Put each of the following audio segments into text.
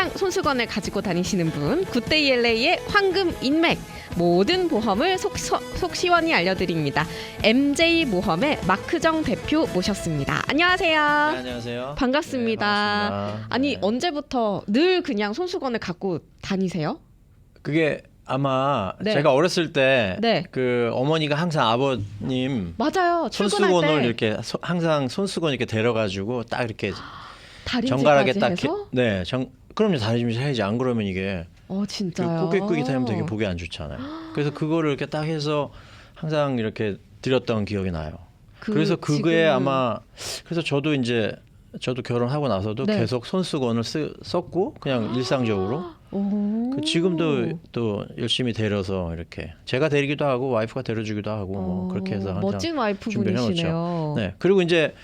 항상 손수건을 가지고 다니시는 분, 굿데이 LA의 황금 인맥, 모든 보험을 속 시원히 알려드립니다. MJ 보험의 마크정 대표 모셨습니다. 안녕하세요. 네, 안녕하세요. 반갑습니다. 네, 반갑습니다. 아니 네. 언제부터 늘 그냥 손수건을 갖고 다니세요? 그게 아마 네. 제가 어렸을 때 네. 그 어머니가 항상 아버님 맞아요. 출근할 손수건을 때 이렇게 항상 손수건 이렇게 데려가지고 딱 이렇게 다림질까지 정갈하게 딱 해서? 네, 그럼요 다림질 해야지 안 그러면 이게 진짜요? 꾸깃꾸깃하면 되게 보기 안 좋잖아요. 그래서 그거를 이렇게 딱 해서 항상 이렇게 드렸던 기억이 나요. 그래서 그게 지금은- 아마 그래서 저도 결혼하고 나서도 네. 계속 손수건을 썼고 그냥 일상적으로 오. 지금도 또 열심히 데려서 이렇게 제가 데리기도 하고 와이프가 데려주기도 하고 뭐 그렇게 해서 항상 멋진 준비를 와이프분이시네요. 해놓죠. 네. 그리고 이제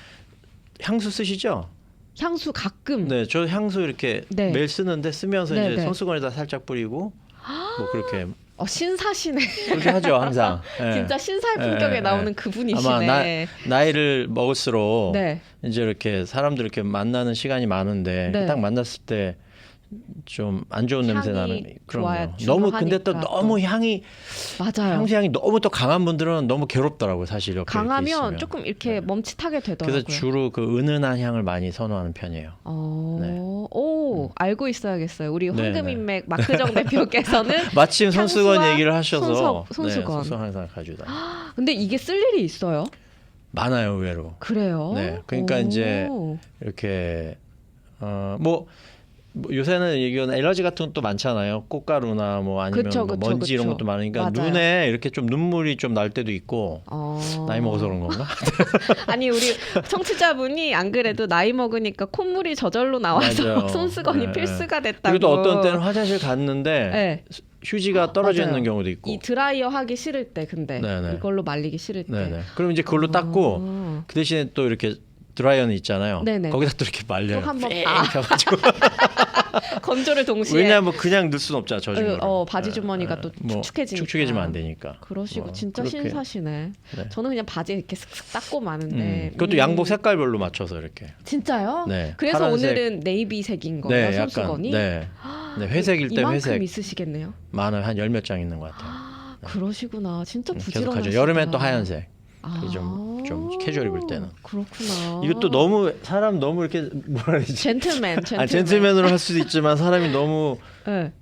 향수 쓰시죠? 향수 가끔. 네, 저 향수 이렇게 네. 매일 쓰는데 쓰면서 네, 이제 네. 손수건에다 살짝 뿌리고 뭐 그렇게 신사시네. 그렇게 하죠 항상. 네. 진짜 신사의 품격에 네, 나오는 네. 그분이시네. 아마 나이를 먹을수록 네. 이제 이렇게 사람들 이렇게 만나는 시간이 많은데 네. 딱 만났을 때 좀 안 좋은 냄새 향이 나는 좋아야 그럼요. 너무 근데 또 중요하니까 너무 향이 맞아요. 향수 향이 너무 또 강한 분들은 너무 괴롭더라고요 사실 이렇게 강하면 있으면. 조금 이렇게 멈칫하게 되더라고요. 그래서 주로 그 은은한 향을 많이 선호하는 편이에요. 네. 알고 있어야겠어요. 우리 네, 황금인맥 마크정 대표께서는 마침 손수건 향수와 얘기를 하셔서 손수건. 네, 손수건 항상 가지고 다녀요. 근데 이게 쓸 일이 있어요? 많아요 의외로. 그래요? 네, 그러니까 이제 이렇게 뭐 요새는 이건 엘러지 같은 것도 많잖아요. 꽃가루나 뭐 아니면 그쵸, 뭐 그쵸, 먼지 이런 그쵸. 것도 많으니까 맞아요. 눈에 이렇게 좀 눈물이 좀 날 때도 있고 나이 먹어서 그런 건가? 아니 우리 청취자분이 안 그래도 나이 먹으니까 콧물이 저절로 나와서 맞아요. 손수건이 네, 필수가 됐다고. 그리고 또 어떤 때는 화장실 갔는데 네. 휴지가 떨어져 맞아요. 있는 경우도 있고. 이 드라이어 하기 싫을 때 근데 네네. 이걸로 말리기 싫을 때. 네네. 그럼 이제 그걸로 닦고 그 대신에 또 이렇게 드라이어는 있잖아요. 네네. 거기다 또 이렇게 말려요. 또 한번 펴가지고. 건조를 동시에. 왜냐하면 그냥 넣을 수는 없잖아 젖은 거를. 바지 주머니가 또 축축해지니까. 축축해지면 안 되니까. 그러시고 뭐 진짜 그렇게. 신사시네. 네. 저는 그냥 바지에 이렇게 슥슥 닦고 마는데. 그것도 양복 색깔별로 맞춰서 이렇게. 진짜요? 네. 그래서 파란색. 오늘은 네이비색인 거예요, 네, 손수건이? 네. 네, 회색일 때 이만큼 회색. 있으시겠네요. 많아요. 한 10몇 장 있는 것 같아요. 그러시구나. 진짜 계속 부지런하시다. 하죠. 여름엔 또 하얀색. 좀 캐주얼 입을 때는. 그렇구나. 이것도 너무 사람 너무 이렇게 뭐라 해야 되지? 젠틀맨. 젠틀맨으로 할 수도 있지만 사람이 너무 네.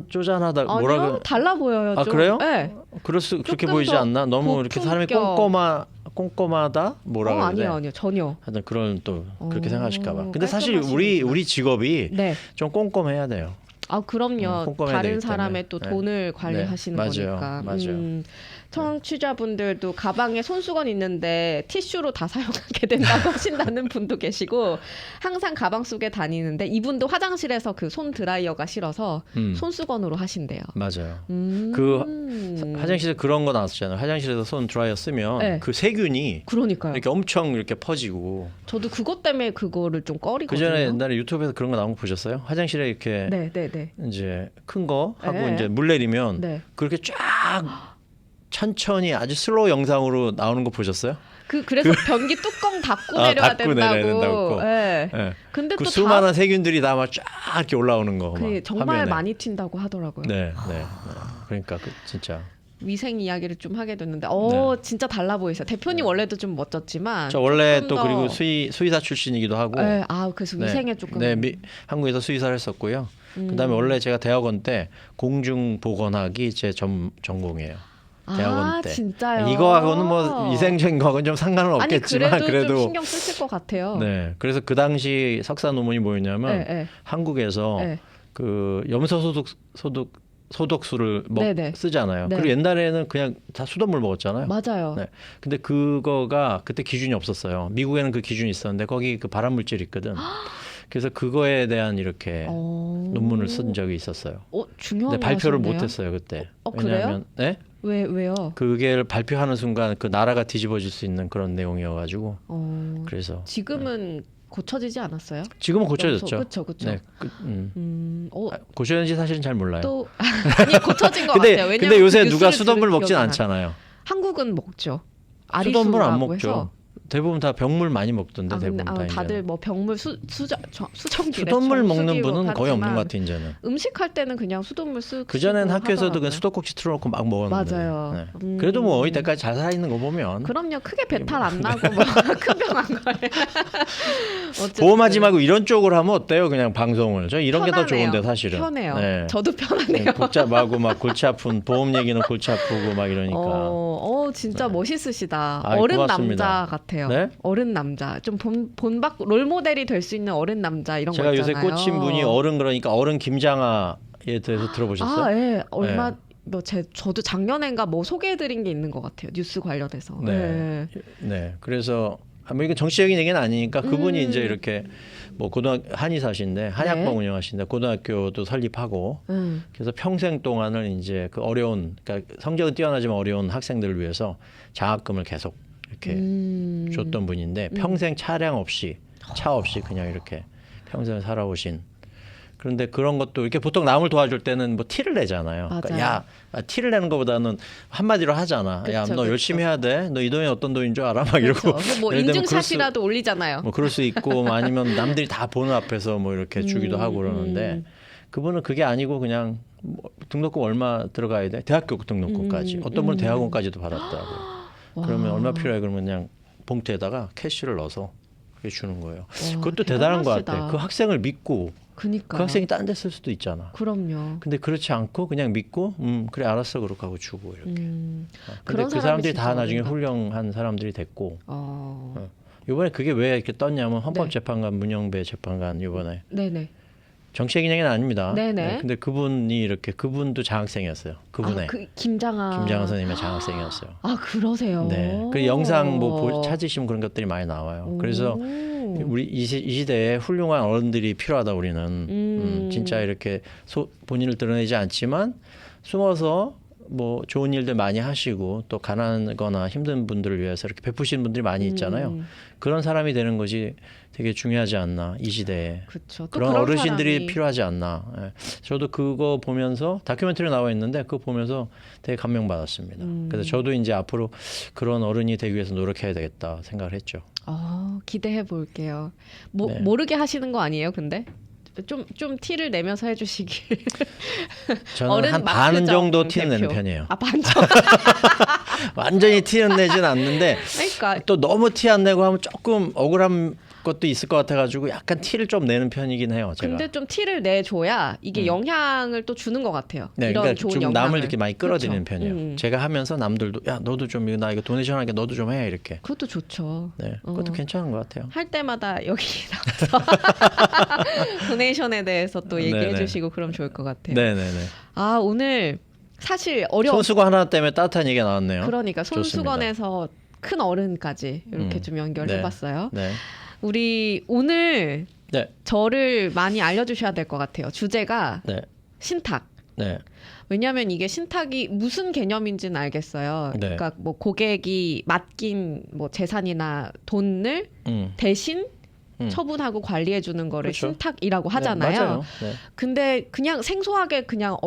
쪼잔하다. 아니요, 뭐라 달라 보여요. 아, 좀. 그래요? 네. 그렇게 조금 보이지 더 않나? 너무 이렇게 사람이 고품격. 꼼꼼하다 뭐라 그래야 돼? 아니요, 전혀. 하여튼 그런 또 그렇게 생각하실까 봐. 근데 사실 깔끔하시구나. 우리 직업이 네. 좀 꼼꼼해야 돼요. 그럼요. 꼼꼼해야 다른 되기 사람의 때문에. 또 네. 돈을 관리하시는 네, 거니까. 맞아요. 청취자분들도 가방에 손수건 있는데 티슈로 다 사용하게 된다고 하신다는 분도 계시고 항상 가방 속에 다니는데 이분도 화장실에서 그 손 드라이어가 싫어서 손수건으로 하신대요. 맞아요. 그 화장실에 그런 거 나왔었잖아요. 화장실에서 손 드라이어 쓰면 네. 그 세균이 그러니까요. 이렇게 엄청 이렇게 퍼지고. 저도 그것 때문에 그거를 좀 그 꺼리거든요. 전에 옛날에 유튜브에서 그런 거 나온 거 보셨어요? 화장실에 이렇게 네. 이제 큰 거 하고 네. 이제 물 내리면 네. 그렇게 쫙 천천히 아주 슬로우 영상으로 나오는 거 보셨어요? 그래서 변기 뚜껑 닫고 내려야 닫고 내려야 된다고. 된다고. 네. 네. 근데 그 또 수많은 세균들이 다 막 쫙 이렇게 올라오는 거. 그 막 정말 화면에. 많이 튄다고 하더라고요. 네. 그러니까 진짜. 위생 이야기를 좀 하게 됐는데, 네. 진짜 달라 보이세요. 대표님 원래도 좀 멋졌지만. 저 원래 조금 또 더- 그리고 수의사 출신이기도 하고. 네, 그래서 위생에 조금. 한국에서 수의사를 했었고요. 그다음에 원래 제가 대학원 때 공중보건학이 제 전공이에요. 대학원 때. 진짜요? 이거하고는 뭐 위생적인 거하고는 좀 상관은 아니, 없겠지만 그래도 좀 신경 쓰실 것 같아요. 네. 그래서 그 당시 석사 논문이 뭐였냐면 네. 한국에서 네. 그 염소 소독수를 네네. 쓰잖아요. 네. 그리고 옛날에는 그냥 다 수돗물 먹었잖아요. 맞아요. 네. 근데 그거가 그때 기준이 없었어요. 미국에는 그 기준이 있었는데 거기 그 발암 물질이 있거든. 그래서 그거에 대한 이렇게 논문을 쓴 적이 있었어요. 중요한 근데 발표를 거 하셨네요. 못했어요 그때. 그래요? 왜냐하면 네? 왜요? 그게 발표하는 순간 그 나라가 뒤집어질 수 있는 그런 내용이어가지고 그래서 지금은 고쳐지지 않았어요? 지금은 고쳐졌죠. 그렇죠. 네, 고쳐졌는지 사실은 잘 몰라요. 또 아니 고쳐진 것 근데 같아요. 왜냐면 근데 요새 그 누가 뉴스를 수돗물 들은 먹진 기억이 나요. 않잖아요. 한국은 먹죠. 수돗물 안 아리수라고 먹죠. 해서. 대부분 다 병물 많이 먹던데 대부분 다 다들 이제는. 뭐 병물 수정기 수돗물 먹는 분은 거의 없는 것 같아 이제는. 음식할 때는 그냥 수돗물 쓰고 그 전엔 학교에서도 하더라고요. 그냥 수도꼭지 틀어놓고 막 먹었는데. 맞아요. 네. 그래도 뭐 어릴 때까지 잘 살아 있는 거 보면. 그럼요. 크게 배탈 안 나고 뭐 큰 병 안 걸려. 어쨌든. 보험하지 말고 이런 쪽으로 하면 어때요? 그냥 방송을. 저 이런 게 더 편하네요. 좋은데 사실은. 편해요. 네. 저도 편하네요. 복잡하고 막 골치 아픈 보험 얘기는 골치 아프고 막 이러니까. 진짜 멋있으시다. 아이, 어른 고맙습니다. 남자 같아요. 네? 어른 남자. 좀 본받 롤 모델이 될 수 있는 어른 남자 이런 거 제가 있잖아요. 요새 꽂힌 분이 어른 그러니까 어른 김장아에 대해서 들어보셨어요? 아, 예. 얼마 네. 저도 작년엔가 뭐 소개해드린 게 있는 것 같아요. 뉴스 관련해서. 네. 네. 그래서 뭐 이게 정치적인 얘기는 아니니까 그분이 이제 이렇게 뭐 한의사신데 한약방 네. 운영하시는데 고등학교도 설립하고 그래서 평생 동안을 이제 그 어려운 그러니까 성적은 뛰어나지만 어려운 학생들을 위해서 장학금을 계속 이렇게 줬던 분인데 평생 차량 없이 차 없이 그냥 이렇게 평생을 살아오신. 그런데 그런 것도 이렇게 보통 남을 도와줄 때는 뭐 티를 내잖아요. 그러니까 야, 티를 내는 것보다는 한마디로 하잖아. 야, 너 열심히 해야 돼. 너 이 돈이 어떤 돈인 줄 알아? 막 이러고. 뭐 인증샷이라도 올리잖아요. 뭐 그럴 수 있고 뭐 아니면 남들이 다 보는 앞에서 뭐 이렇게 주기도 하고 그러는데 그분은 그게 아니고 그냥 뭐 등록금 얼마 들어가야 돼? 대학교 등록금까지. 어떤 분은 대학원까지도 받았더라고요. 그러면 얼마 필요해? 그러면 그냥 봉투에다가 캐시를 넣어서 그렇게 주는 거예요. 그것도 대단한 것 같아. 그 학생을 믿고 그니까. 그 학생이 딴 데 쓸 수도 있잖아. 그럼요. 근데 그렇지 않고 그냥 믿고 그래 알았어 그렇게 하고 주고 이렇게. 근데 그 사람들이 다 나중에 훌륭한 사람들이 됐고. 이번에 그게 왜 이렇게 떴냐면 헌법재판관 문영배 재판관 이번에. 네네. 정치적인 얘기는 아닙니다. 네네. 네, 근데 그분이 이렇게 그분도 장학생이었어요. 그분의 김장아 선생님의 장학생이었어요. 아 그러세요. 네. 그 영상 뭐 찾으시면 그런 것들이 많이 나와요. 그래서 우리 이 시대에 훌륭한 어른들이 필요하다 우리는 진짜 이렇게 본인을 드러내지 않지만 숨어서 뭐 좋은 일들 많이 하시고 또 가난하거나 힘든 분들을 위해서 이렇게 베푸시는 분들이 많이 있잖아요. 그런 사람이 되는 것이 되게 중요하지 않나 이 시대에. 그쵸. 또 그런 어르신들이 사람이... 필요하지 않나. 예. 저도 그거 보면서 다큐멘터리 나와 있는데 그거 보면서 되게 감명받았습니다. 그래서 저도 이제 앞으로 그런 어른이 되기 위해서 노력해야 되겠다 생각을 했죠. 기대해 볼게요. 네. 모르게 하시는 거 아니에요, 근데? 좀 티를 내면서 해주시길. 저는 한 반 정도 티는 내는 편이에요. 아, 반 정도. 완전히 티는 내진 않는데 그러니까 또 너무 티 안 내고 하면 조금 억울한 것도 있을 것 같아가지고 약간 티를 좀 내는 편이긴 해요. 제가. 근데 좀 티를 내줘야 이게 영향을 또 주는 것 같아요. 네, 이런 그러니까 좋은 좀 영향을. 남을 이렇게 많이 끌어들이는 그렇죠. 편이에요. 제가 하면서 남들도 야 너도 좀 나 이거 도네이션 하니까 너도 좀 해 이렇게. 그것도 좋죠. 네, 그것도 괜찮은 것 같아요. 할 때마다 여기 나와서 도네이션에 대해서 또 얘기해 주시고 그럼 좋을 것 같아요. 네네네. 아 오늘 사실 손수건 하나 때문에 따뜻한 얘기가 나왔네요. 그러니까 손수건에서 큰 어른까지 이렇게 좀 연결해봤어요. 네. 우리 오늘 저를 많이 알려주셔야 될 것 같아요. 주제가 신탁. 네. 왜냐하면 이게 신탁이 무슨 개념인지는 알겠어요. 그러니까 뭐 고객이 맡긴 뭐 재산이나 돈을 대신 처분하고 관리해 주는 거를 그렇죠. 신탁이라고 하잖아요. 맞아요. 근데 그냥 생소하게 그냥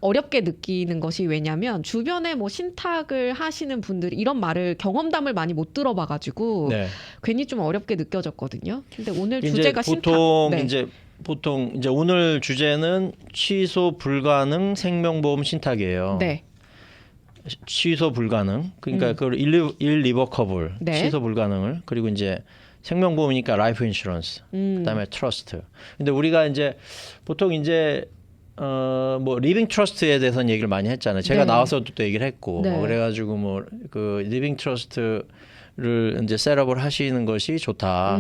어렵게 느끼는 것이 왜냐면 주변에 뭐 신탁을 하시는 분들이 이런 말을 경험담을 많이 못 들어봐가지고 괜히 좀 어렵게 느껴졌거든요. 근데 오늘 주제가 보통 이제 오늘 주제는 취소 불가능 생명보험 신탁이에요. 네. 취소 불가능. 그러니까 그걸 irrevocable 취소 불가능을 그리고 이제 생명보험이니까 라이프 인슈런스. 그다음에 트러스트. 근데 우리가 이제 보통 이제 뭐 리빙 트러스트에 대해서는 얘기를 많이 했잖아요. 제가 나와서도 또 얘기를 했고 그래가지고 뭐 그 리빙 트러스트를 이제 셋업을 하시는 것이 좋다.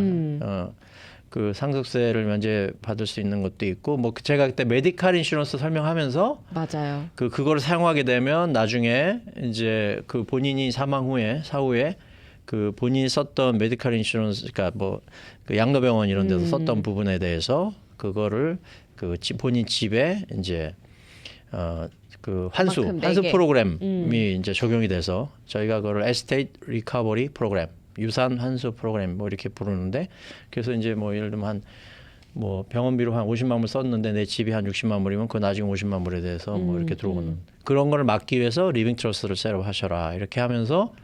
그 상속세를 면제받을 수 있는 것도 있고 뭐 제가 그때 메디칼 인슈런스 설명하면서 맞아요. 그거를 사용하게 되면 나중에 이제 그 본인이 사망 후에 사후에 그 본인이 썼던 메디칼 인슈런스 그러니까 뭐 그 양로병원 이런 데서 썼던 부분에 대해서 그거를 그 본인 집에 이제 그 환수 프로그램이 이제 적용이 돼서 저희가 그걸 에스테이트 리커버리 프로그램 유산 환수 프로그램 뭐 이렇게 부르는데 그래서 이제 뭐 예를 들면 한 뭐 병원비로 한 50만 불 썼는데 내 집이 한 60만 불이면 그 나중에 50만 불에 대해서 뭐 이렇게 들어오는 그런 거를 막기 위해서 리빙 트러스트를 셋업하셔라 이렇게 하면서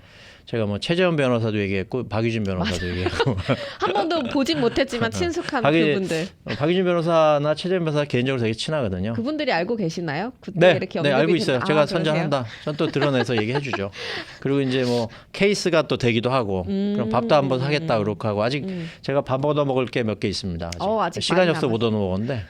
제가 뭐 최재원 변호사도 얘기했고 박유진 변호사도 얘기했고 한 번도 보진 못했지만 친숙한 그분들. 박유진 변호사나 최재원 변호사 개인적으로 되게 친하거든요. 그분들이 알고 계시나요? 그때 네, 이렇게 네 알고 언급이 있어요. 됐나? 제가 아, 선전한다. 전 또 드러내서 얘기해주죠. 그리고 이제 뭐 케이스가 또 되기도 하고 그럼 밥도 한번 사겠다 그렇게 하고 아직 제가 밥 얻어 먹을 게 몇 개 있습니다. 아직, 아직 시간이 많이 없어 못 얻어 먹었는데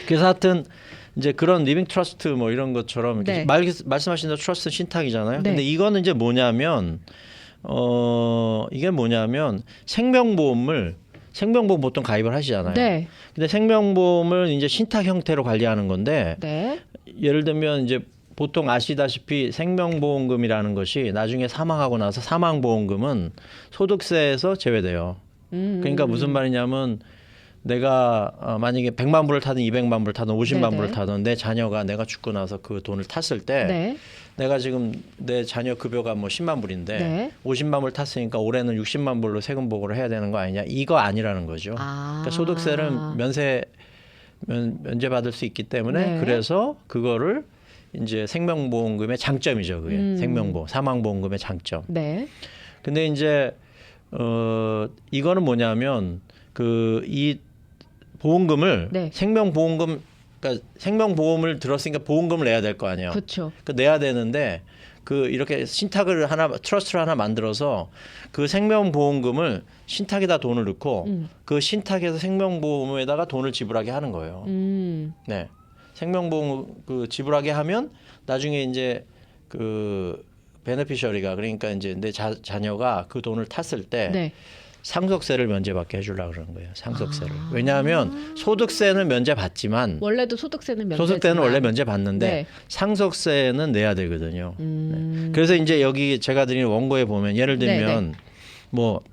그래서 하여튼 이제 그런 리빙 트러스트 뭐 이런 것처럼 네. 말씀하신 대로 트러스트 신탁이잖아요. 네. 근데 이거는 이제 뭐냐면 이게 뭐냐면 생명보험 보통 가입을 하시잖아요. 네. 근데 생명보험을 이제 신탁 형태로 관리하는 건데 네. 예를 들면 이제 보통 아시다시피 생명보험금이라는 것이 나중에 사망하고 나서 사망보험금은 소득세에서 제외돼요. 그러니까 무슨 말이냐면 내가 만약에 100만 불을 타든 200만 불을 타든 50만 네네. 불을 타든 내 자녀가 내가 죽고 나서 그 돈을 탔을 때 네. 내가 지금 내 자녀 급여가 뭐 10만 불인데 네. 50만 불 탔으니까 올해는 60만 불로 세금 보고를 해야 되는 거 아니냐 이거 아니라는 거죠. 아. 그러니까 소득세를 면제받을 수 있기 때문에 네. 그래서 그거를 이제 생명보험금의 장점이죠. 그게 생명보험, 사망보험금의 장점. 네. 근데 이제 이거는 뭐냐면 이 보험금을 네. 생명보험금 그러니까 생명보험을 들었으니까 보험금을 내야 될 거 아니에요. 그렇죠. 그 내야 되는데 그 이렇게 신탁을 트러스트를 하나 만들어서 그 생명보험금을 신탁에다 돈을 넣고 그 신탁에서 생명보험에다가 돈을 지불하게 하는 거예요. 네. 생명보험 그 지불하게 하면 나중에 이제 그 베네피셔리가 그러니까 이제 내 자녀가 그 돈을 탔을 때 네. 상속세를 면제받게 해주려고 그러는 거예요. 상속세를. 왜냐하면 소득세는 면제받지만 원래도 소득세는 소득세는 원래 면제받는데 네. 상속세는 내야 되거든요. 네. 그래서 이제 여기 제가 드린 원고에 보면 예를 들면 뭐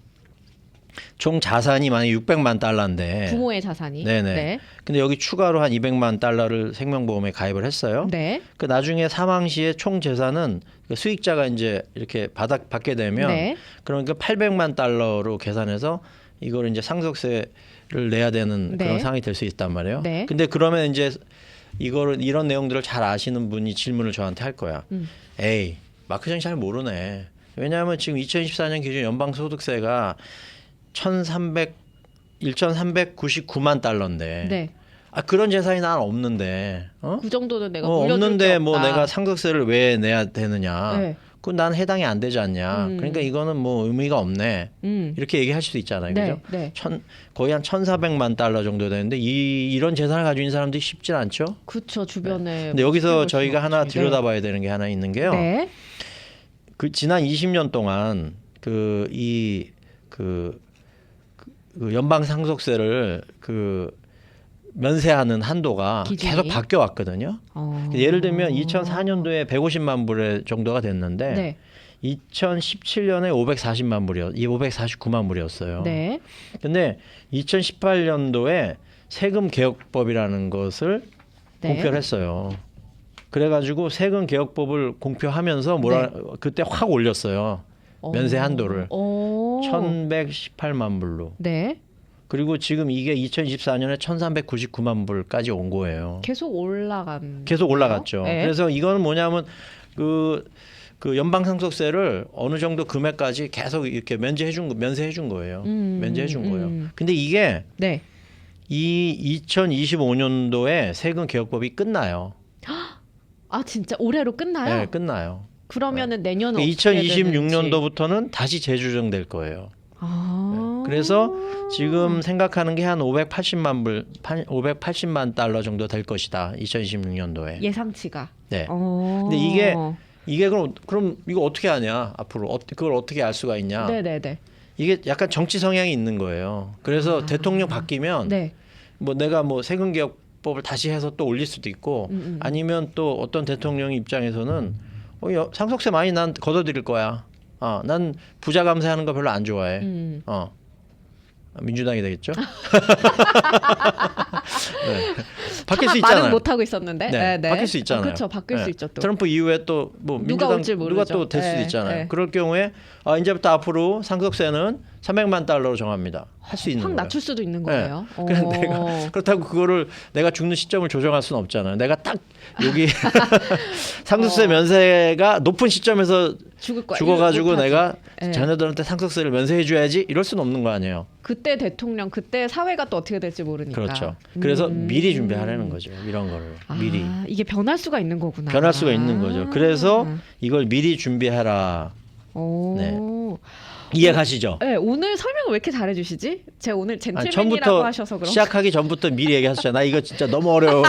총 자산이 만약 600만 달러인데 부모의 자산이. 네네. 네. 근데 여기 추가로 한 200만 달러를 생명보험에 가입을 했어요. 네. 그 나중에 사망 시에 총 재산은 그 수익자가 이제 이렇게 받게 되면 네. 그러니까 800만 달러로 계산해서 이걸 이제 상속세를 내야 되는 네. 그런 상황이 될 수 있단 말이에요. 네. 근데 그러면 이제 이런 내용들을 잘 아시는 분이 질문을 저한테 할 거야. 에이, 마크 정이 잘 모르네. 왜냐하면 지금 2024년 기준 연방소득세가 1,399만 달러인데 네. 그런 재산이 난 없는데 그 정도는 내가 물려줄 게 없는데 없다. 뭐 내가 상속세를 왜 내야 되느냐 네. 그건 난 해당이 안 되지 않냐 그러니까 이거는 뭐 의미가 없네 이렇게 얘기할 수도 있잖아요. 네. 그죠? 네. 거의 한 1,400만 달러 정도 되는데 이런 재산을 가지고 있는 사람들이 쉽진 않죠. 그렇죠. 주변에. 근데 여기서 저희가 하나 네. 들여다봐야 되는 게 하나 있는 게요. 네. 그 지난 20년 동안 그 연방 상속세를 면세하는 한도가 기준이? 계속 바뀌어 왔거든요. 예를 들면 2004년도에 150만 불 정도가 됐는데 네. 2017년에 540만 불이었, 549만 불이었어요. 네. 근데 2018년도에 세금 개혁법이라는 것을 네. 공표를 했어요. 그래가지고 세금 개혁법을 공표하면서 그때 확 올렸어요. 면세 한도를 1,118만 불로. 네. 그리고 지금 이게 2024년에 1,399만 불까지 온 거예요. 계속 올라간. 계속 올라갔죠. 네. 그래서 이거는 뭐냐면 그 연방 상속세를 어느 정도 금액까지 계속 이렇게 면세해 준 거예요. 면제해 준 거예요. 근데 이게 네. 이 2025년도에 세금 개혁법이 끝나요. 아 진짜 올해로 끝나요? 네, 끝나요. 그러면은 내년 2026년도부터는 다시 재조정될 거예요. 그래서 지금 생각하는 게 한 580만 달러 정도 될 것이다. 2026년도에. 예상치가. 네. 근데 이게 그럼 이거 어떻게 하냐? 앞으로 그걸 어떻게 알 수가 있냐? 네네네. 이게 약간 정치 성향이 있는 거예요. 그래서 대통령 바뀌면 네. 뭐 내가 뭐 세금 개혁법을 다시 해서 또 올릴 수도 있고 아니면 또 어떤 대통령 입장에서는 상속세 많이 난 걷어들일 거야. 난 부자 감세하는 거 별로 안 좋아해. 민주당이 되겠죠. 네. 바뀔 수 있잖아요. 말은 못 하고 있었는데. 네, 네. 바뀔 수 있잖아요. 그렇죠. 바뀔 네. 수 있죠. 또. 트럼프 이후에 또 뭐 누가 민주당 올지 모르죠. 누가 또 될 수도 네, 있잖아요. 네. 그럴 경우에 이제부터 앞으로 상속세는 300만 달러로 정합니다. 할 수 있는 확 거예요. 낮출 수도 있는 네. 거예요. 그런데 그렇다고 그거를 내가 죽는 시점을 조정할 수는 없잖아요. 내가 딱 여기 상속세 면세가 높은 시점에서 죽을 거야. 죽어가지고 못하지. 내가 네. 자녀들한테 상속세를 면세해줘야지 이럴 수는 없는 거 아니에요. 그때 대통령, 그때 사회가 또 어떻게 될지 모르니까. 그렇죠. 그래서 미리 준비하라는 거죠. 이런 거를 미리 이게 변할 수가 있는 거구나. 변할 수가 있는 거죠. 그래서 이걸 미리 준비해라. 오. 네. 이해가시죠? 네, 오늘 설명을 왜 이렇게 잘해주시지? 제가 오늘 젠틀맨이라고 처음부터 하셔서 그런. 시작하기 전부터 미리 얘기하셨잖아요. 나 이거 진짜 너무 어려워.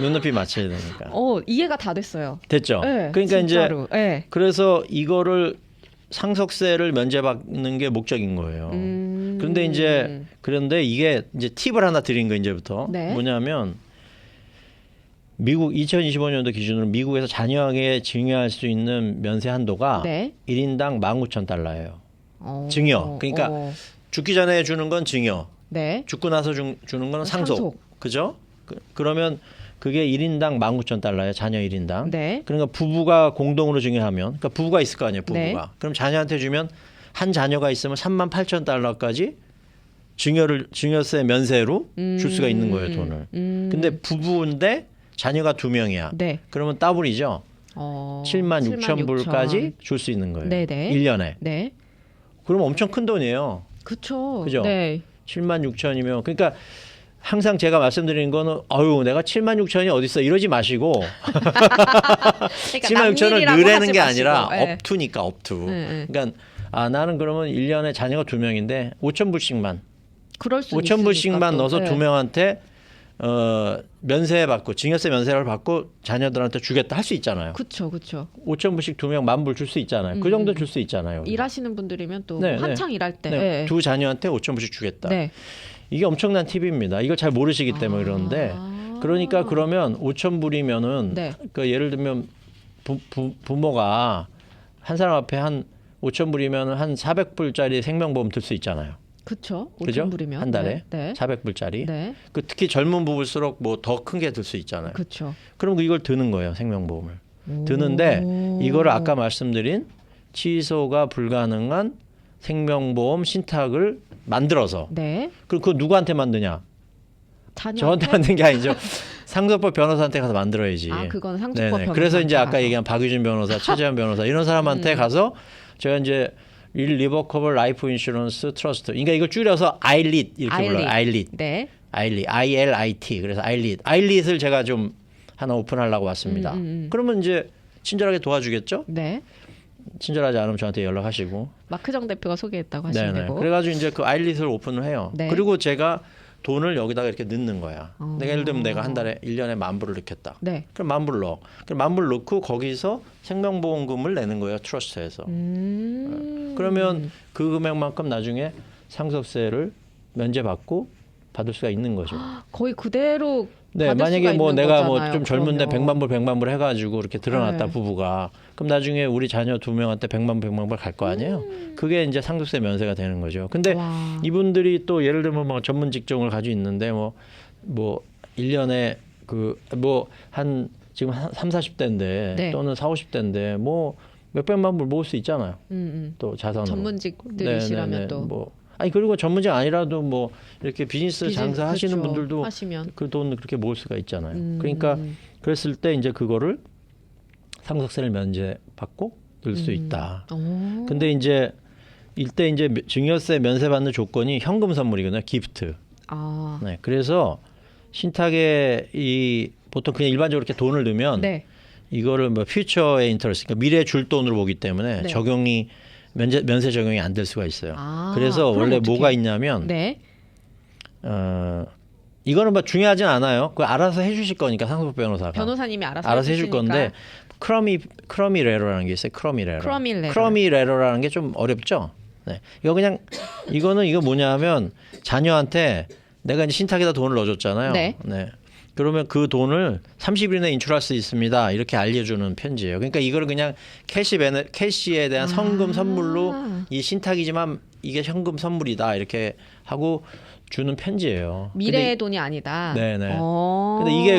눈높이 맞춰야 되니까. 이해가 다 됐어요. 됐죠? 네, 그러니까 진짜로. 이제 네. 그래서 이거를 상속세를 면제받는 게 목적인 거예요. 그런데 이게 이제 팁을 하나 드린 거 이제부터 네. 뭐냐면 미국 2025년도 기준으로 미국에서 자녀에게 증여할 수 있는 면세 한도가 네. 1인당 19,000달러예요. 증여. 그러니까 죽기 전에 주는 건 증여. 네. 죽고 나서 주는 건 상속. 그죠? 그러면 그게 1인당 19,000달러예요. 자녀 1인당. 네. 그러니까 부부가 공동으로 증여하면 그러니까 부부가 있을 거 아니에요. 부부가. 네. 그럼 자녀한테 주면 한 자녀가 있으면 38,000달러까지 증여세 면세로 줄 수가 있는 거예요. 돈을. 근데 부부인데 자녀가 2명이야. 네. 그러면 더블이죠. 76,000불까지 줄 수 있는 거예요. 네네. 1년에. 네. 그럼 엄청 큰 돈이에요. 그렇죠. 그죠? 네. 76,000이면 그러니까 항상 제가 말씀드리는 거는 내가 76,000이 어디 있어 이러지 마시고 그러니까 76,000을 넣으라는 게 아니라 네. 업투니까 업투. 그러니까 나는 그러면 1년에 자녀가 2명인데 5,000불씩만 그럴 수 5,000불씩만 넣어서 네. 2명한테 면세 받고 증여세 면세를 받고 자녀들한테 주겠다 할 수 있잖아요. 그렇죠. 5,000불씩 2명 10,000불 줄 수 있잖아요. 그 정도 줄 수 있잖아요. 우리가. 일하시는 분들이면 또 한창 일할 때 네. 두 자녀한테 5,000불씩 주겠다. 네. 이게 엄청난 팁입니다. 이걸 잘 모르시기 때문에 그러는데 그러니까 그러면 5,000불이면은 네. 그 예를 들면 부모가 한 사람 앞에 한 5,000불이면 한 400불짜리 생명보험 들 수 있잖아요. 그렇죠. 그죠? 5,000불이면 한 달에 네. 400불짜리. 네. 그 특히 젊은 부부일수록 뭐 더 큰 게 들 수 있잖아요. 그렇죠. 그럼 이걸 드는 거예요, 생명보험을. 드는데 이거를 아까 말씀드린 취소가 불가능한 생명보험 신탁을 만들어서. 네. 그럼 그거 누구한테 만드냐? 저한테 만든 게 아니죠. 상속법 변호사한테 가서 만들어야지. 그건 상속법 변호사. 그래서 이제 아까 얘기한 박유진 변호사, 최재현 변호사 이런 사람한테 가서 제가 이제 일리버커블 라이프 인슈런스 트러스트. 그러니까 이걸 줄여서 ILIT 이렇게 불러요. ILIT. 네. ILIT. ILIT. 그래서 ILIT. ILIT을 제가 좀 하나 오픈하려고 왔습니다. 그러면 이제 친절하게 도와주겠죠? 네. 친절하지 않으면 저한테 연락하시고. 마크정 대표가 소개했다고 하시면 되고. 그래가지고 이제 그 ILIT을 오픈을 해요. 네. 그리고 제가 돈을 여기다가 이렇게 넣는 거야. 내가 예를 들면 내가 한 달에 1년에 10,000불을 넣겠다. 네. 그럼 10,000불 넣어. 그럼 10,000불 넣고 거기서 생명보험금을 내는 거예요. 트러스트에서. 그러면 그 금액만큼 나중에 상속세를 면제받고 받을 수가 있는 거죠. 거의 그대로 네, 받을 만약에 수가 뭐 있는 내가 거잖아요. 뭐 좀 젊은데 그럼요. 100만 불 해가지고 이렇게 드러났다 네. 부부가 그럼 나중에 우리 자녀 2명한테 100만 불 갈 거 아니에요. 그게 이제 상속세 면세가 되는 거죠. 근데 와. 이분들이 또 예를 들면 뭐 전문 직종을 가지고 있는데 뭐 1년에 그 뭐 한 지금 한 3, 40대인데 네. 또는 4, 50대인데 뭐 몇백만 불 모을 수 있잖아요. 또 자산으로. 전문직들이시라면 네네네. 또. 뭐 그리고 전문직 아니라도 뭐 이렇게 비즈니스 장사하시는 그렇죠. 분들도 하시면. 그 돈 그렇게 모을 수가 있잖아요. 그러니까 그랬을 때 이제 그거를 상속세를 면제받고 들 수 있다. 근데 이제 이때 이제 증여세 면세받는 조건이 현금 선물이거든요. 기프트. 네. 그래서 신탁에 보통 그냥 일반적으로 이렇게 돈을 넣으면 네. 이거를 뭐 퓨처의 인터레스트, 그러니까 미래에 줄 돈으로 보기 때문에 네. 적용이 면세 적용이 안 될 수가 있어요. 그래서 그럼 원래 어떡해? 뭐가 있냐면 네. 이거는 뭐 중요하진 않아요. 그 알아서 해주실 거니까 상속법 변호사가 변호사님이 알아서 해줄 해주시니까. 건데 크러미레러라는 게 있어요. 크러미레러. 크러미레러라는 게 좀 어렵죠. 네. 이거 뭐냐면 자녀한테 내가 이제 신탁에다 돈을 넣어줬잖아요. 네. 그러면 그 돈을 30일 내에 인출할 수 있습니다. 이렇게 알려주는 편지예요. 그러니까 이거를 그냥 캐시에 대한 성금 선물로 이 신탁이지만 이게 현금 선물이다 이렇게 하고 주는 편지예요. 미래의 돈이 아니다. 네네.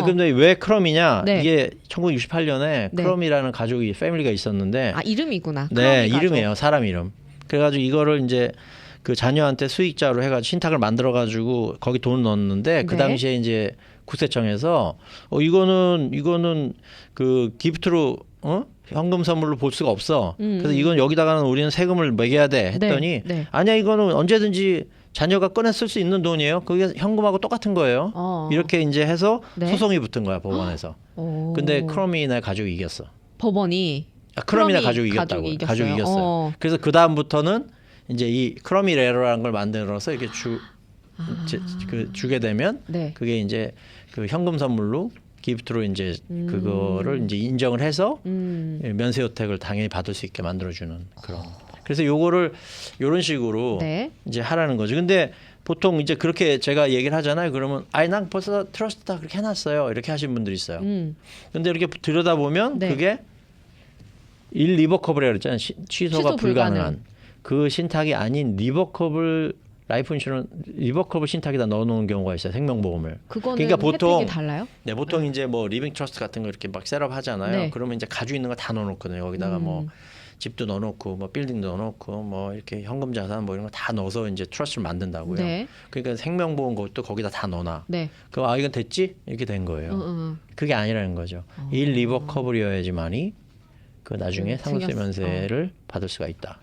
근데 왜 크럼이냐? 네. 이게 1968년에 네. 크럼이라는 가족이 패밀리가 있었는데, 이름이구나. 네, 크럼이 이름이에요. 사람 이름. 그래가지고 이거를 이제 그 자녀한테 수익자로 해가지고 신탁을 만들어가지고 거기 돈 넣었는데 그 네. 당시에 이제 국세청에서 이거는 그 기프트로 현금 선물로 볼 수가 없어. 그래서 이건 여기다가는 우리는 세금을 매겨야 돼 했더니 네. 아니야 이거는 언제든지 자녀가 꺼내 쓸 수 있는 돈이에요. 그게 현금하고 똑같은 거예요. 이렇게 이제 해서 네. 소송이 붙은 거야 법원에서. 근데 크럼이나 가족이 이겼어. 법원이 크럼이나 가족이 이겼다고. 가족이 이겼어요. 그래서 그 다음부터는 이제 이 크럼이레러라는 걸 만들어서 이렇게 주게 되면 네. 그게 이제 그 현금 선물로 기프트로 이제 그거를 이제 인정을 해서 면세 혜택을 당연히 받을 수 있게 만들어주는 그런. 그래서 요거를 요런 식으로 네. 이제 하라는 거죠. 근데 보통 이제 그렇게 제가 얘기를 하잖아요. 그러면 난 벌써 트러스트 다 그렇게 해놨어요. 이렇게 하시는 분들이 있어요. 근데 이렇게 들여다보면 네. 그게 일리버커블이라고 그랬잖아요. 취소가 불가능한. 그 신탁이 아닌 리버커블 라이프 인슈런 리버커블 신탁에다 넣어놓는 경우가 있어요. 생명보험을. 그거는 그러니까 보통 혜택이 달라요? 네, 보통 이제 뭐 리빙 트러스트 같은 거 이렇게 막 셋업 하잖아요. 네. 그러면 이제 가지고 있는 거 다 넣어놓거든요. 거기다가 뭐 집도 넣어놓고 뭐 빌딩도 넣어놓고 뭐 이렇게 현금 자산 뭐 이런 거 다 넣어서 이제 트러스트를 만든다고요. 네. 그러니까 생명보험 것도 거기다 다 넣어놔. 네. 그럼 이건 됐지? 이렇게 된 거예요. 그게 아니라는 거죠. 일리버커블이어야지만이 그 나중에 상속세 면세를 받을 수가 있다.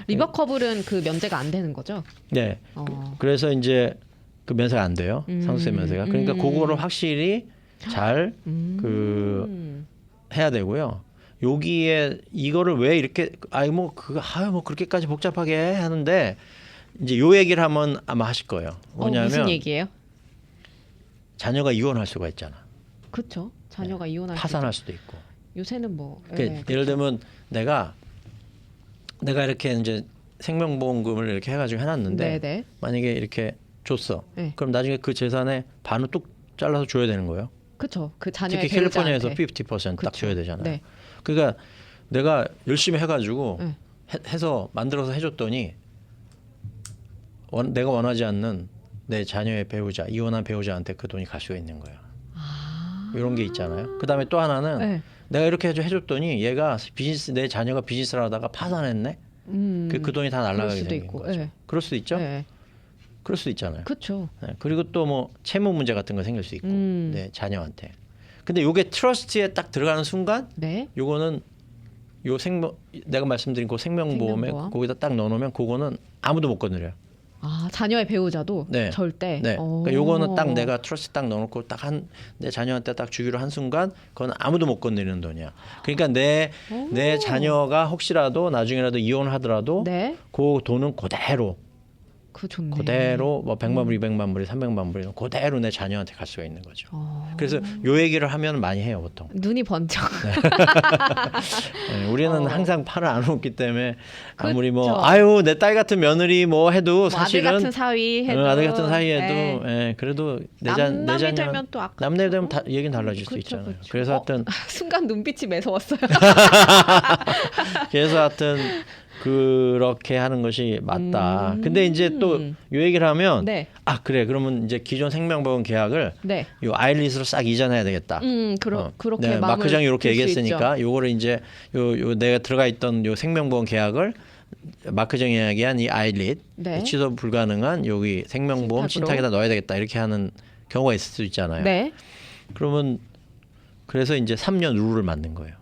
리버커블은 그 면제가 안 되는 거죠? 네. 그래서 이제 그 면세가 안 돼요. 상속세 면세가. 그러니까 그거를 확실히 잘 그 해야 되고요. 여기에 이거를 왜 이렇게 뭐 그렇게까지 복잡하게 하는데 이제 요 얘기를 하면 아마 하실 거예요. 뭐냐면 무슨 얘기예요? 자녀가 이혼할 수가 있잖아. 그렇죠. 자녀가 이혼할 파산할 수도 있고. 요새는 뭐 예를 들면 내가 이렇게 이제 생명보험금을 이렇게 해가지고 해놨는데 네네. 만약에 이렇게 줬어. 네. 그럼 나중에 그 재산의 반을 뚝 잘라서 줘야 되는 거예요. 그렇죠. 그 자녀의 특히 캘리포니아에서 배우자한테. 50%딱 줘야 되잖아요. 네. 그러니까 내가 열심히 해가지고 네. 해서 만들어서 해줬더니 내가 원하지 않는 내 자녀의 배우자, 이혼한 배우자한테 그 돈이 갈 수가 있는 거예요. 이런 게 있잖아요. 그 다음에 또 하나는 네. 내가 이렇게 해줬더니 얘가 내 자녀가 비즈니스를 하다가 파산했네. 그 돈이 다 날아가게 되는 거죠. 네. 그럴 수도 있죠. 네. 그럴 수도 있잖아요. 그렇죠. 네. 그리고 또 뭐 채무 문제 같은 거 생길 수 있고, 네, 자녀한테. 근데 요게 트러스트에 딱 들어가는 순간, 네. 요거는 내가 말씀드린 그 생명보험에 생명보험. 거기다 딱 넣어놓으면 그거는 아무도 못 건드려요. 자녀의 배우자도 네. 절대. 네. 그러니까 요거는 딱 내가 트러스트 딱 넣어놓고 딱 내 자녀한테 딱 주기로 한 순간, 그건 아무도 못 건드리는 돈이야. 그러니까 내 자녀가 혹시라도 나중에라도 이혼을 하더라도 네. 그 돈은 그대로 좋네. 그대로 뭐 100만 불, 200만 불이 300만 불이 그대로 내 자녀한테 갈 수가 있는 거죠. 그래서 요 얘기를 하면 많이 해요, 보통. 눈이 번쩍. 네, 우리는 항상 팔을 안 놓기 때문에 아무리 그렇죠. 뭐 내 딸 같은 며느리 뭐 해도 사실은 아들 같은 사위 해도 아들 같은 사이에도 그래도 남남이 되면 또 아까 남남이 되면 얘기는 달라질 수 있잖아요. 그렇죠. 그래서 하여튼 순간 눈빛이 매서웠어요. 그래서 하여튼 그렇게 하는 것이 맞다. 근데 이제 또 요 얘기를 하면 네. 그래 그러면 이제 기존 생명보험 계약을 네. 요 아일릿으로 싹 이전해야 되겠다. 그렇게 네, 마크장이 이렇게 들 수 얘기했으니까 요거를 이제 요 내가 들어가 있던 요 생명보험 계약을 마크정이 이야기한 이 아일릿 네. 취소 불가능한 여기 생명보험 신탁으로. 신탁에다 넣어야 되겠다 이렇게 하는 경우가 있을 수 있잖아요. 네. 그러면 그래서 이제 3년 룰을 만든 거예요.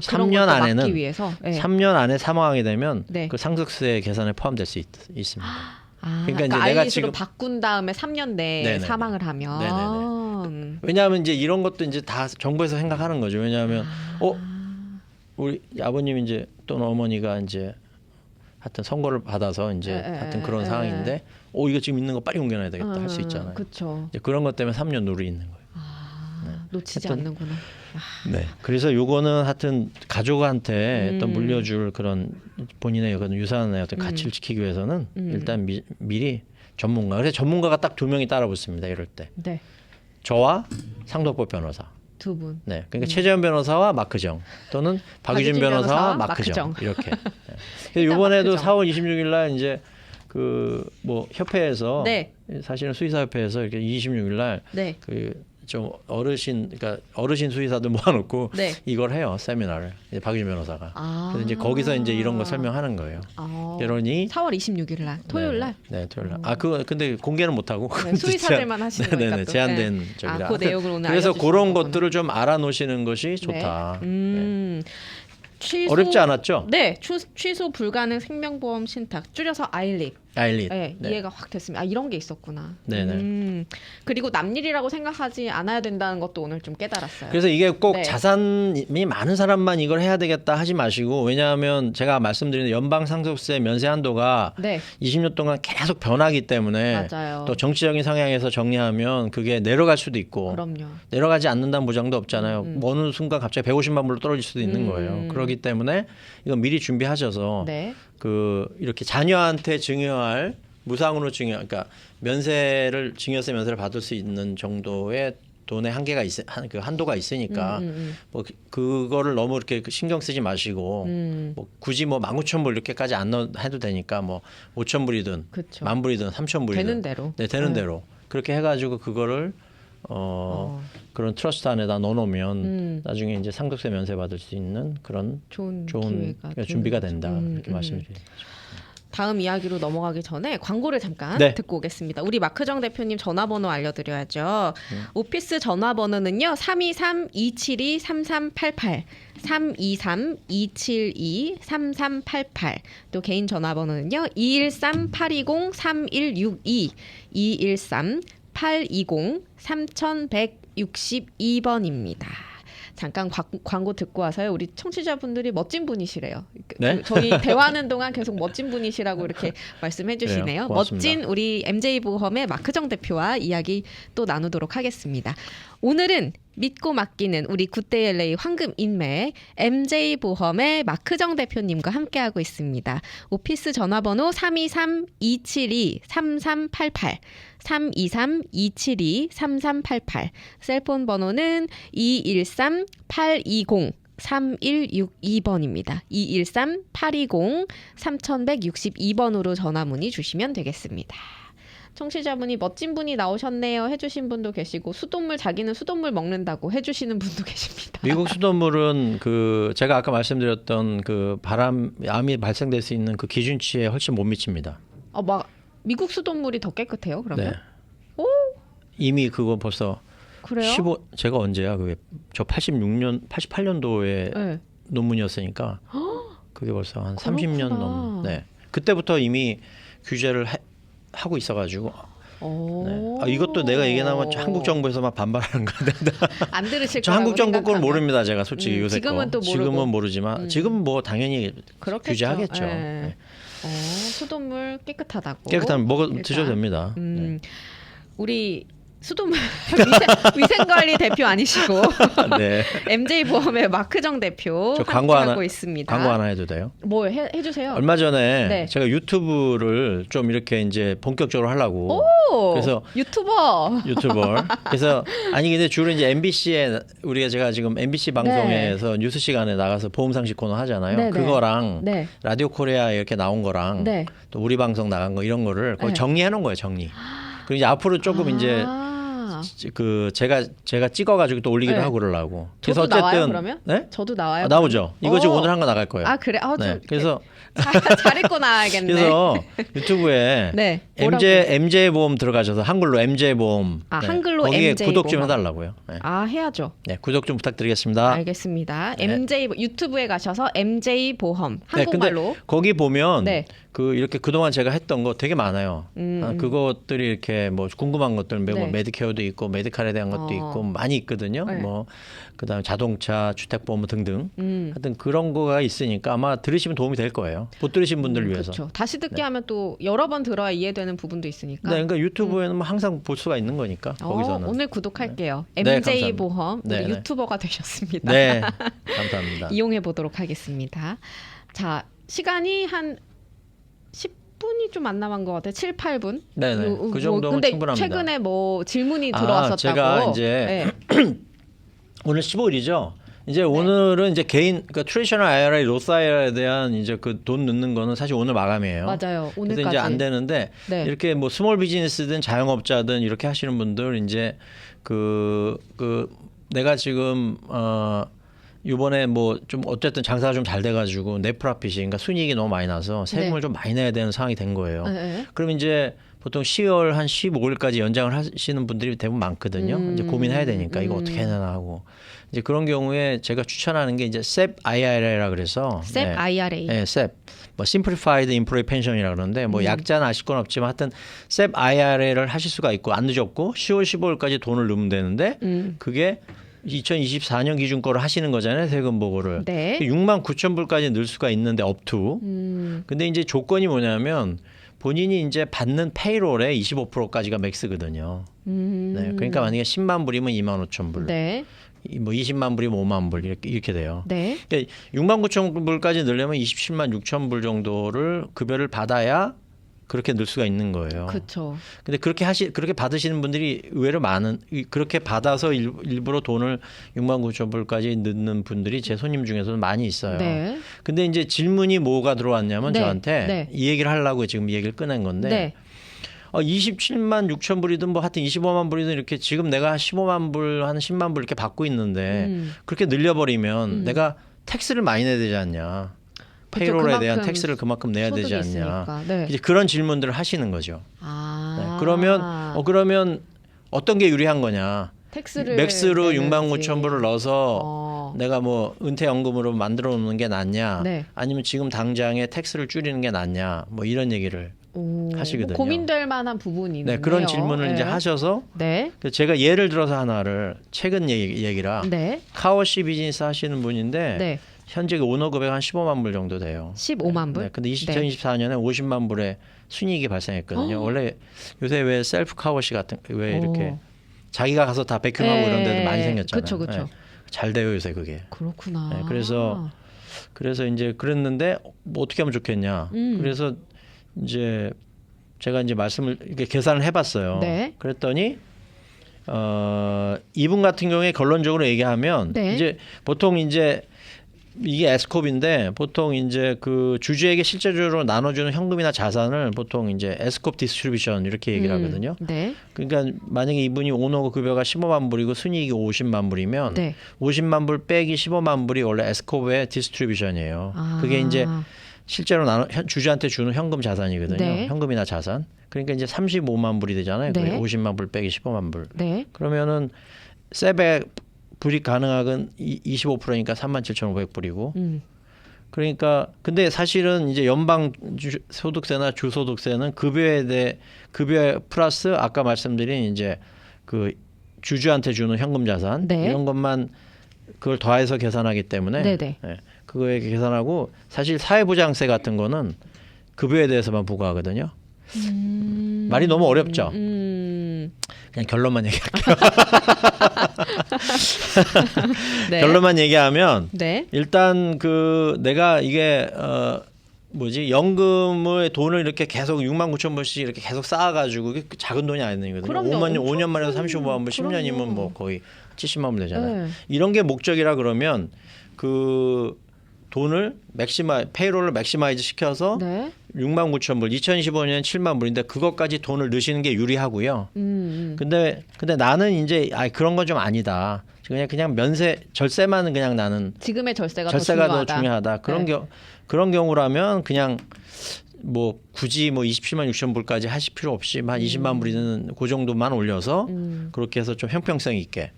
그런 3년 것도 안에는 막기 위해서. 네. 3년 안에 사망하게 되면 네. 그 상속세 계산에 포함될 수 있습니다. 그러니까 이제 내가 아이리스로 지금 바꾼 다음에 3년 내에 네네네. 사망을 하면. 네네네. 왜냐하면 이제 이런 것도 이제 다 정부에서 생각하는 거죠. 왜냐하면 우리 아버님 이제 또는 어머니가 이제 하여튼 선고를 받아서 이제 하여튼 그런 상황인데 이거 지금 있는 거 빨리 옮겨놔야 되겠다 할 수 있잖아요. 그렇죠. 그런 것 때문에 3년 룰이 있는 거예요. 놓치지 하여튼 않는구나. 네. 그래서 요거는 하여튼 가족한테 어떤 물려줄 그런 본인의 어떤 유산의 어떤 가치를 지키기 위해서는 일단 미리 그래서 전문가가 딱 2명이 따라 붙습니다. 이럴 때. 네. 저와 상도법 변호사. 두 분. 네, 그러니까 최재현 변호사와 마크정 또는 박유진 변호사와 마크정 마크정. 이렇게. 네. 이번에도 마크정. 4월 26일 날 이제 그 뭐 협회에서 네. 사실은 수의사 협회에서 이렇게 26일 날 네. 그 좀 그러니까 어르신 수의사들 모아놓고 네. 이걸 해요 세미나를 이제 박유진 변호사가. 아. 그래서 이제 거기서 이제 이런 거 설명하는 거예요. 그러니 4월 26일 날 토요일 날. 네, 토요일 날. 근데 공개는 못 하고 네, 수의사들만 하시는 네네 거니까 또. 제한된 네. 저기라. 그 내용을 오늘 그래서 알려주시는 그런 거구나. 것들을 좀 알아놓으시는 것이 좋다. 네. 취소, 어렵지 않았죠? 네, 취소 불가능 생명보험 신탁 줄여서 아일릿. 아일릿. 네, 네. 이해가 확 됐습니다. 아 이런 게 있었구나. 네네. 그리고 남일이라고 생각하지 않아야 된다는 것도 오늘 좀 깨달았어요. 그래서 이게 꼭 네. 자산이 많은 사람만 이걸 해야 되겠다 하지 마시고 왜냐하면 제가 말씀드린 연방 상속세 면세 한도가 네, 20년 동안 계속 변하기 때문에 맞아요. 또 정치적인 성향에서 정리하면 그게 내려갈 수도 있고 그럼요. 내려가지 않는다는 보장도 없잖아요. 어느 순간 갑자기 150만 불로 떨어질 수도 있는 거예요. 그렇기 때문에 이건 미리 준비하셔서 네, 이렇게 자녀한테 증여할 무상으로 그러니까 증여세 면세를 받을 수 있는 정도의 돈의 한도가 있으니까 뭐 그거를 너무 이렇게 신경 쓰지 마시고 뭐 굳이 뭐 19,000불 이렇게까지 안 해도 되니까 뭐 5,000불이든 그쵸. 10,000불이든 3,000불이든 되는 대로. 네, 되는 대로 그렇게 해가지고 그거를 그런 트러스트 안에다 넣어놓으면 나중에 이제 상속세 면세 받을 수 있는 그런 좋은 기회가 준비가 된다 이렇게 말씀드립니다. 다음 이야기로 넘어가기 전에 광고를 잠깐 네. 듣고 오겠습니다. 우리 마크정 대표님 전화번호 알려드려야죠. 오피스 전화번호는요. 323-272-3388 323-272-3388 또 개인 전화번호는요. 213-820-3162 213-820-3162번입니다. 잠깐 광고 듣고 와서요. 우리 청취자분들이 멋진 분이시래요. 네? 저희 대화하는 동안 계속 멋진 분이시라고 이렇게 말씀해 주시네요. 그래요. 고맙습니다. 멋진 우리 MJ보험의 마크정 대표와 이야기 또 나누도록 하겠습니다. 오늘은 믿고 맡기는 우리 굿데이 LA 황금 인맥 MJ보험의 마크정 대표님과 함께하고 있습니다. 오피스 전화번호 323-272-3388 323-272-3388 셀폰 번호는 213-820-3162번입니다. 213-820-3162번으로 전화 문의 주시면 되겠습니다. 청취자분이 멋진 분이 나오셨네요 해주신 분도 계시고 자기는 수돗물 먹는다고 해주시는 분도 계십니다. 미국 수돗물은 제가 아까 말씀드렸던 암이 발생될 수 있는 그 기준치에 훨씬 못 미칩니다. 미국 수돗물이 더 깨끗해요? 그러면? 네. 오, 이미 그거 벌써 그래요? 제가 언제야? 저 88년도에 네. 논문이었으니까 그게 벌써 한 30년 그렇구나. 네. 그때부터 이미 규제를 하고 있어가지고 네. 이것도 내가 얘기하면 한국 정부에서 막 반발하는 거야. 안 들으실 저 거라고 한국 정부 건 생각하면. 모릅니다. 제가 솔직히 요새 지금은 또 모르고. 지금은 모르지만 지금 뭐 당연히 그렇겠죠. 규제하겠죠. 네. 네. 수돗물 깨끗하다고. 깨끗하면 일단. 드셔도 됩니다. 네. 우리 수돗물 위생관리 대표 아니시고 네. MJ보험의 마크정 대표 저 광고 함께하고 있습니다. 광고 하나 해도 돼요? 뭐 해주세요. 얼마 전에 네. 제가 유튜브를 좀 이렇게 이제 본격적으로 하려고 그래서 유튜버. 그래서 근데 주로 이제 MBC에 제가 지금 MBC 방송에서 뉴스 시간에 나가서 보험 상식 코너 하잖아요. 네, 그거랑 네. 라디오 코리아 이렇게 나온 거랑 네. 또 우리 방송 나간 거 이런 거를 거의 네. 정리해 놓은 거예요. 그리고 이제 앞으로 조금 이제 제가 찍어가지고 또 올리기도 네. 하고 그러려고. 저도 그래서 어쨌든 나와요, 그러면? 네? 저도 나와요. 나오죠. 이거 지금 어. 오늘 한 거 나갈 거예요. 아 그래? 네. 그래서 잘 읽고 나와야겠네. 그래서 유튜브에 네. 뭐라고? MJ 보험 들어가셔서 한글로 MJ 보험. 한글로 거기에 MJ 구독 좀 보험. 해달라고요. 네. 해야죠. 네, 구독 좀 부탁드리겠습니다. 알겠습니다. 네. 유튜브에 가셔서 MJ 보험 네, 한국말로. 근데 거기 보면 네. 이렇게 그동안 제가 했던 거 되게 많아요. 그것들이 이렇게 뭐 궁금한 것들 뭐 네. 메디케어도 있고 메디칼에 대한 것도 있고 많이 있거든요. 네. 뭐 그다음에 자동차, 주택보험 등등. 하여튼 그런 거가 있으니까 아마 들으시면 도움이 될 거예요. 못 들으신 분들을 위해서. 그렇죠. 다시 듣기 하면 또 여러 번 들어야 이해되는 부분도 있으니까. 네, 그러니까 유튜브에는 뭐 항상 볼 수가 있는 거니까 거기서는. 오늘 구독할게요. 네, MJ 감사합니다. 보험 우리 네, 네. 유튜버가 되셨습니다. 네, 감사합니다. 이용해 보도록 하겠습니다. 자, 시간이 한 10분이 좀 안 남은 것 같아요. 7, 8분. 네네. 그 정도면 근데 충분합니다. 최근에 뭐 질문이 들어왔었다고. 제가 이제 네. 오늘 15일이죠. 이제 오늘은 이제 개인 그러니까 트레디셔널 IRA, 로스 IRA에 대한 이제 그 돈 넣는 거는 사실 오늘 마감이에요. 맞아요. 오늘까지. 그래서 이제 안 되는데 네. 이렇게 뭐 스몰 비즈니스든 자영업자든 이렇게 하시는 분들 이제 그 내가 지금 이번에 뭐 좀 어쨌든 장사가 좀 잘 돼가지고 네프라핏이 그러니까 순이익이 너무 많이 나서 세금을 좀 많이 내야 되는 상황이 된 거예요. 네. 그럼 이제 보통 10월 한 15일까지 연장을 하시는 분들이 대부분 많거든요. 이제 고민해야 되니까 이거 어떻게 해야 되나 하고 이제 그런 경우에 제가 추천하는 게 이제 SEP IRA라 그래서 SEP IRA. 네, SEP 뭐 Simplified Employee Pension이라 그러는데 뭐 약자는 아실 건 없지만 하여튼 SEP IRA를 하실 수가 있고 안 늦었고 10월 15일까지 돈을 넣으면 되는데 그게 2024년 기준 거를 하시는 거잖아요. 세금 보고를. 네. 6만 9천 불까지 넣을 수가 있는데 업투. 근데 이제 조건이 뭐냐면 본인이 이제 받는 페이롤의 25%까지가 맥스거든요. 네. 그러니까 만약에 10만 불이면 2만 5천 불. 네. 뭐 20만 불이면 5만 불 이렇게 돼요. 네. 그러니까 6만 9천 불까지 넣으려면 27만 6천 불 정도를 급여를 받아야 그렇게 넣을 수가 있는 거예요. 그렇죠. 근데 그렇게 받으시는 분들이 의외로 많은 그렇게 받아서 일부러 돈을 6만 9천 불까지 넣는 분들이 제 손님 중에서는 많이 있어요. 네. 근데 이제 질문이 뭐가 들어왔냐면 네. 저한테 네. 이 얘기를 하려고 지금 이 얘기를 꺼낸 건데 네. 27만 6천 불이든 뭐 하여튼 25만 불이든 이렇게 지금 내가 15만 불, 한 10만 불 이렇게 받고 있는데 그렇게 늘려버리면 내가 텍스를 많이 내야 되지 않냐. 페이롤에 대한 텍스를 그만큼 내야 되지 않냐. 네. 이제 그런 질문들을 하시는 거죠. 아. 네. 그러면 어떤 게 유리한 거냐. 텍스를 맥스로 내는지. 6만 9천 불을 넣어서 내가 뭐 은퇴연금으로 만들어 놓는 게 낫냐. 네. 아니면 지금 당장에 텍스를 줄이는 게 낫냐. 뭐 이런 얘기를 하시거든요. 고민될 만한 부분이네요. 네, 그런 질문을 네. 이제 하셔서 네. 제가 예를 들어서 하나를 최근 얘기라 네. 카워시 비즈니스 하시는 분인데 네. 현재 오너 금액 한 15만 불 정도 돼요. 15만 불? 네, 근데 2024년에 50만 불의 순이익이 발생했거든요. 원래 요새 왜 셀프 카워시 같은 왜 이렇게 자기가 가서 다 백큐하고 네. 이런 데도 많이 생겼잖아요. 그쵸. 네, 잘 돼요 요새 그게. 그렇구나. 네, 그래서 이제 그랬는데 뭐 어떻게 하면 좋겠냐. 그래서 이제 제가 이제 말씀을 이렇게 계산을 해봤어요. 네. 그랬더니 이분 같은 경우에 결론적으로 얘기하면 네. 이제 보통 이제 이게 에스콥인데 보통 이제 그 주주에게 실제적으로 나눠주는 현금이나 자산을 보통 이제 에스콥 디스트리뷰션 이렇게 얘기를 하거든요. 네. 그러니까 만약에 이분이 오너 급여가 15만 불이고 순이익이 50만 불이면 네. 50만 불 빼기 15만 불이 원래 에스콥의 디스트리뷰션이에요. 아. 그게 이제 실제로 주주한테 주는 현금 자산이거든요. 네. 현금이나 자산. 그러니까 이제 35만 불이 되잖아요. 네. 50만 불 빼기 15만 불. 네. 그러면은 세배 불이익 가능액은 25%니까 37,500불이고. 그러니까 근데 사실은 이제 연방 소득세나 주소득세는 급여 플러스 아까 말씀드린 이제 그 주주한테 주는 현금 자산 네. 이런 것만 그걸 더해서 계산하기 때문에 네네. 네, 그거에 계산하고 사실 사회보장세 같은 거는 급여에 대해서만 부과하거든요. 말이 너무 어렵죠. 그냥 결론만 얘기할게요. 네. 결론만 얘기하면 네. 일단 그 내가 이게 연금의 돈을 이렇게 계속 6만 9천 불씩 이렇게 계속 쌓아가지고 이게 작은 돈이 아니거든요. 그럼요. 5년 만에 35만 불, 10년이면 그럼요. 뭐 거의 70만 불 되잖아요. 네. 이런 게 목적이라 그러면 그 돈을 페이롤을 맥시마이즈 시켜서 네. 6만 9천 불, 2025년 7만 불인데 그것까지 돈을 넣으시는 게 유리하고요. 근데 나는 이제 그런 건 좀 아니다. 그냥 절세만은 그냥 나는 지금의 절세가 더 중요하다. 그런 경우라면 그냥 뭐 굳이 뭐 27만 6천 불까지 하실 필요 없이 한 20만 불이는 그 정도만 올려서 그렇게 해서 좀 형평성 있게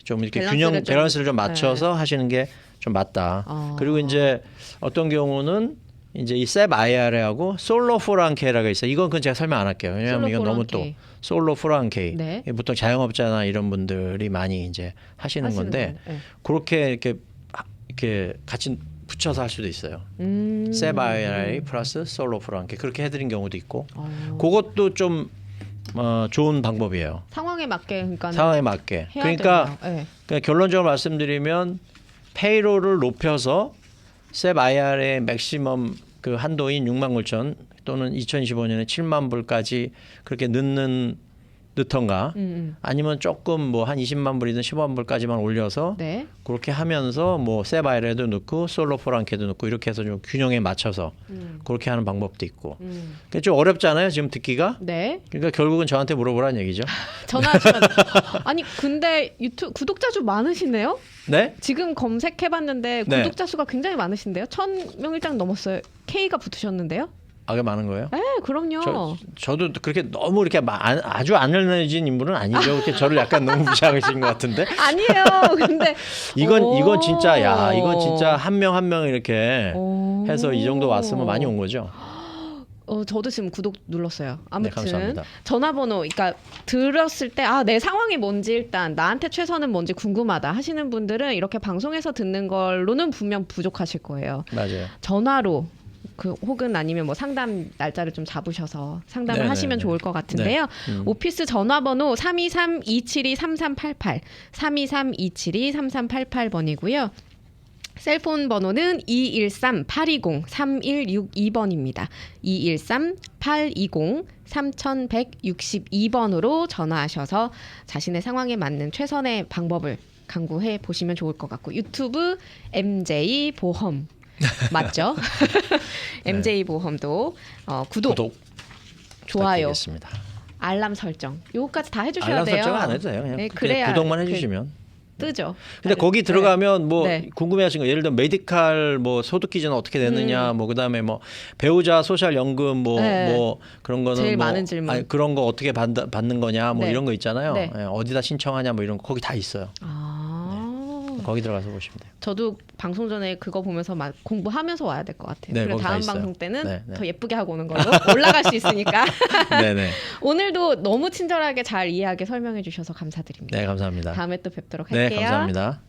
좀 이렇게 밸런스를 좀 맞춰서 하시는 게 좀 맞다. 그리고 이제 어떤 경우는 이제 이 SEP IRA하고 솔로 401k라가 있어요. 이건 제가 설명 안 할게요. 왜냐하면 이건 너무 또 솔로 401k. 네. 보통 자영업자나 이런 분들이 많이 이제 하시는 건데 그렇게 이렇게 같이 붙여서 할 수도 있어요. SEP IRA 플러스 솔로 401k 그렇게 해드린 경우도 있고 그것도 좀 좋은 방법이에요. 상황에 맞게 그러니까 상황에 맞게. 그러니까 결론적으로 말씀드리면 페이롤을 높여서 SEP IRA 맥시멈 그 한도인 6만 9천 또는 2025년에 7만 불까지 그렇게 넣는 넣던가 아니면 조금 뭐 한 20만 불이든 15만 불까지만 올려서 네. 그렇게 하면서 뭐 세바이레도 넣고 솔로포랑케도 넣고 이렇게 해서 좀 균형에 맞춰서 그렇게 하는 방법도 있고. 그게 좀 어렵잖아요. 지금 듣기가. 네. 그러니까 결국은 저한테 물어보라는 얘기죠. 전화하시면 아니 근데 유튜브 구독자 수 많으시네요? 네? 지금 검색해봤는데 네. 구독자 수가 굉장히 많으신데요? 1,000명 일장 넘었어요. K가 붙으셨는데요? 아, 그 많은 거예요? 네, 그럼요. 저도 그렇게 너무 이렇게 아주 안 알려진 인물은 아니죠. 그렇게 저를 약간 너무 무시하신 것 같은데. 아니에요. 근데 이건 진짜 이건 진짜 한 명 한 명 이렇게 오. 해서 이 정도 왔으면 많이 온 거죠. 저도 지금 구독 눌렀어요. 아무튼 감사합니다. 전화번호, 그러니까 들었을 때 내 상황이 뭔지 일단 나한테 최선은 뭔지 궁금하다 하시는 분들은 이렇게 방송에서 듣는 걸로는 분명 부족하실 거예요. 맞아요. 전화로 혹은 아니면 뭐 상담 날짜를 좀 잡으셔서 상담을 네네네. 하시면 좋을 것 같은데요. 네. 오피스 전화번호 323-272-3388, 323-272-3388번이고요. 셀폰 번호는 213-820-3162번입니다. 213-820-3162번으로 전화하셔서 자신의 상황에 맞는 최선의 방법을 강구해 보시면 좋을 것 같고, 유튜브 MJ 보험 맞죠? MJ 보험도 구독, 좋아요, 부탁드리겠습니다. 알람 설정 요거까지 다 해주셔야 알람 돼요. 설정 안 해도 돼요. 그냥 네, 그래야 구독만 해주시면. 뜨죠. 근데 거기 들어가면 뭐 네. 궁금해하신 거 예를 들면 메디칼 뭐 소득 기준은 어떻게 되느냐 뭐 그다음에 뭐 배우자 소셜 연금 뭐 네. 그런 거는 제일 뭐 많은 질문. 아니, 그런 거 어떻게 받는 거냐 뭐 네. 이런 거 있잖아요. 네. 예, 어디다 신청하냐 뭐 이런 거 거기 다 있어요. 거기 들어가서 보시면 돼요. 저도 방송 전에 그거 보면서 막 공부하면서 와야 될 것 같아요. 네, 그리고 거기 다 다음 있어요. 방송 때는 네, 네. 더 예쁘게 하고 오는 걸로 올라갈 수 있으니까. 네네. 오늘도 너무 친절하게 잘 이해하게 설명해 주셔서 감사드립니다. 네 감사합니다. 다음에 또 뵙도록 네 할게요. 감사합니다.